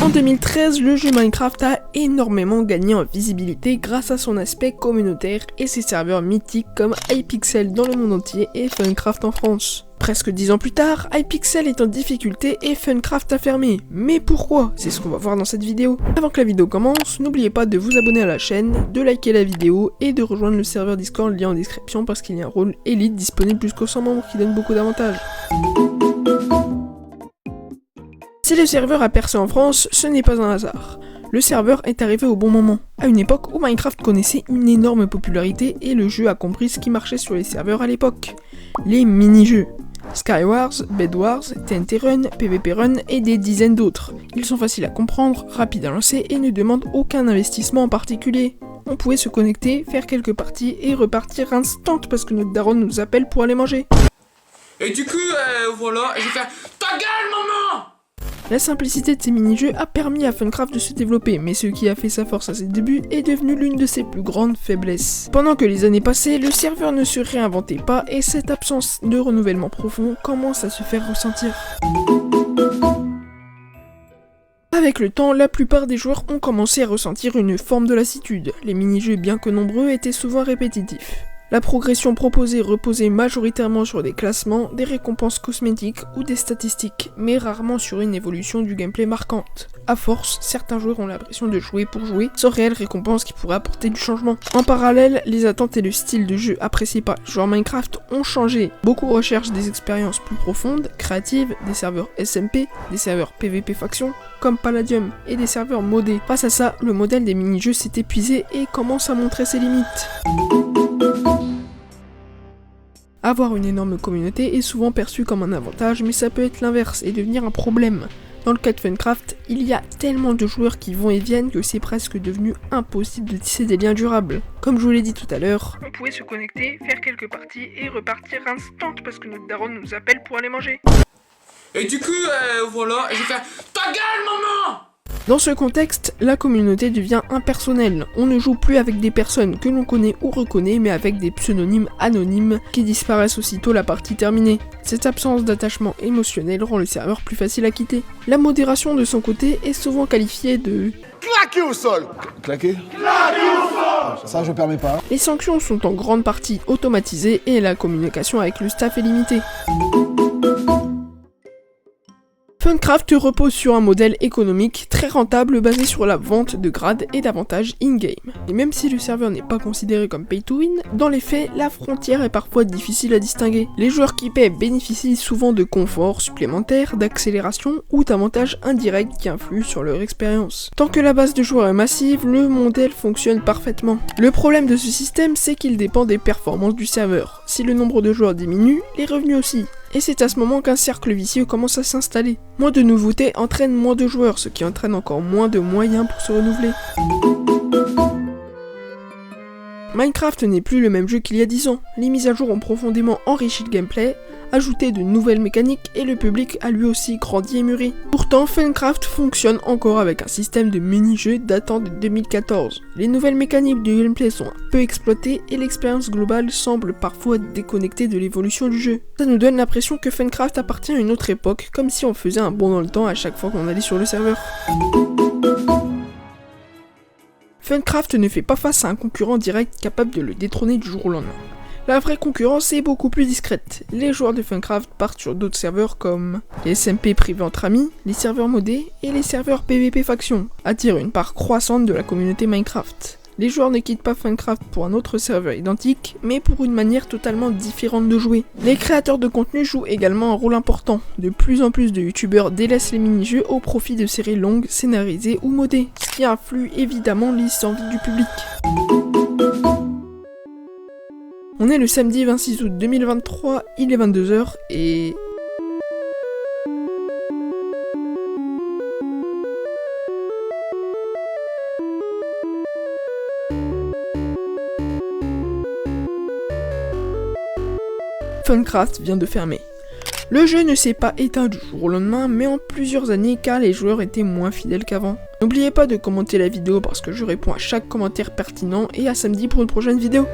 En 2013, le jeu Minecraft a énormément gagné en visibilité grâce à son aspect communautaire et ses serveurs mythiques comme Hypixel dans le monde entier et Funcraft en France. Presque 10 ans plus tard, Hypixel est en difficulté et Funcraft a fermé. Mais pourquoi? C'est ce qu'on va voir dans cette vidéo. Avant que la vidéo commence, n'oubliez pas de vous abonner à la chaîne, de liker la vidéo et de rejoindre le serveur Discord, lien en description parce qu'il y a un rôle élite disponible jusqu'aux 100 membres qui donne beaucoup d'avantages. Si le serveur a percé en France, ce n'est pas un hasard. Le serveur est arrivé au bon moment, à une époque où Minecraft connaissait une énorme popularité et le jeu a compris ce qui marchait sur les serveurs à l'époque. Les mini-jeux. Skywars, Bedwars, TNT Run, PvP Run et des dizaines d'autres. Ils sont faciles à comprendre, rapides à lancer et ne demandent aucun investissement en particulier. On pouvait se connecter, faire quelques parties et repartir instant parce que notre daronne nous appelle pour aller manger. Et du coup, voilà, je vais faire ta gueule, maman! La simplicité de ces mini-jeux a permis à Funcraft de se développer, mais ce qui a fait sa force à ses débuts est devenu l'une de ses plus grandes faiblesses. Pendant que les années passaient, le serveur ne se réinventait pas et cette absence de renouvellement profond commence à se faire ressentir. Avec le temps, la plupart des joueurs ont commencé à ressentir une forme de lassitude. Les mini-jeux, bien que nombreux, étaient souvent répétitifs. La progression proposée reposait majoritairement sur des classements, des récompenses cosmétiques ou des statistiques, mais rarement sur une évolution du gameplay marquante. À force, certains joueurs ont l'impression de jouer pour jouer, sans réelle récompense qui pourrait apporter du changement. En parallèle, les attentes et le style de jeu apprécié par les joueurs Minecraft ont changé. Beaucoup recherchent des expériences plus profondes, créatives, des serveurs SMP, des serveurs PvP faction, comme Palladium, et des serveurs modés. Face à ça, le modèle des mini-jeux s'est épuisé et commence à montrer ses limites. Avoir une énorme communauté est souvent perçu comme un avantage, mais ça peut être l'inverse et devenir un problème. Dans le cas de Funcraft, il y a tellement de joueurs qui vont et viennent que c'est presque devenu impossible de tisser des liens durables. Comme je vous l'ai dit tout à l'heure, on pouvait se connecter, faire quelques parties et repartir instant parce que notre daronne nous appelle pour aller manger. Et du coup, voilà, je vais faire ta gueule, maman! Dans ce contexte, la communauté devient impersonnelle. On ne joue plus avec des personnes que l'on connaît ou reconnaît, mais avec des pseudonymes anonymes qui disparaissent aussitôt la partie terminée. Cette absence d'attachement émotionnel rend le serveur plus facile à quitter. La modération de son côté est souvent qualifiée de claquer au sol. Claquer au sol. Ça je permets pas. Les sanctions sont en grande partie automatisées et la communication avec le staff est limitée. Funcraft repose sur un modèle économique très rentable basé sur la vente de grades et d'avantages in-game. Et même si le serveur n'est pas considéré comme pay to win, dans les faits, la frontière est parfois difficile à distinguer. Les joueurs qui paient bénéficient souvent de confort supplémentaires, d'accélération ou d'avantages indirects qui influent sur leur expérience. Tant que la base de joueurs est massive, le modèle fonctionne parfaitement. Le problème de ce système, c'est qu'il dépend des performances du serveur. Si le nombre de joueurs diminue, les revenus aussi. Et c'est à ce moment qu'un cercle vicieux commence à s'installer. Moins de nouveautés entraînent moins de joueurs, ce qui entraîne encore moins de moyens pour se renouveler. Minecraft n'est plus le même jeu qu'il y a 10 ans. Les mises à jour ont profondément enrichi le gameplay, ajouté de nouvelles mécaniques et le public a lui aussi grandi et mûri. Pourtant, Funcraft fonctionne encore avec un système de mini-jeux datant de 2014. Les nouvelles mécaniques du gameplay sont un peu exploitées et l'expérience globale semble parfois déconnectée de l'évolution du jeu. Ça nous donne l'impression que Funcraft appartient à une autre époque, comme si on faisait un bond dans le temps à chaque fois qu'on allait sur le serveur. Funcraft ne fait pas face à un concurrent direct capable de le détrôner du jour au lendemain. La vraie concurrence est beaucoup plus discrète. Les joueurs de Funcraft partent sur d'autres serveurs comme les SMP privés entre amis, les serveurs modés et les serveurs PvP faction, attirent une part croissante de la communauté Minecraft. Les joueurs ne quittent pas Funcraft pour un autre serveur identique, mais pour une manière totalement différente de jouer. Les créateurs de contenu jouent également un rôle important. De plus en plus de youtubeurs délaissent les mini-jeux au profit de séries longues, scénarisées ou modées, ce qui influe évidemment les envies du public. On est le samedi 26 août 2023, il est 22h et... Funcraft vient de fermer. Le jeu ne s'est pas éteint du jour au lendemain, mais en plusieurs années car les joueurs étaient moins fidèles qu'avant. N'oubliez pas de commenter la vidéo parce que je réponds à chaque commentaire pertinent et à samedi pour une prochaine vidéo.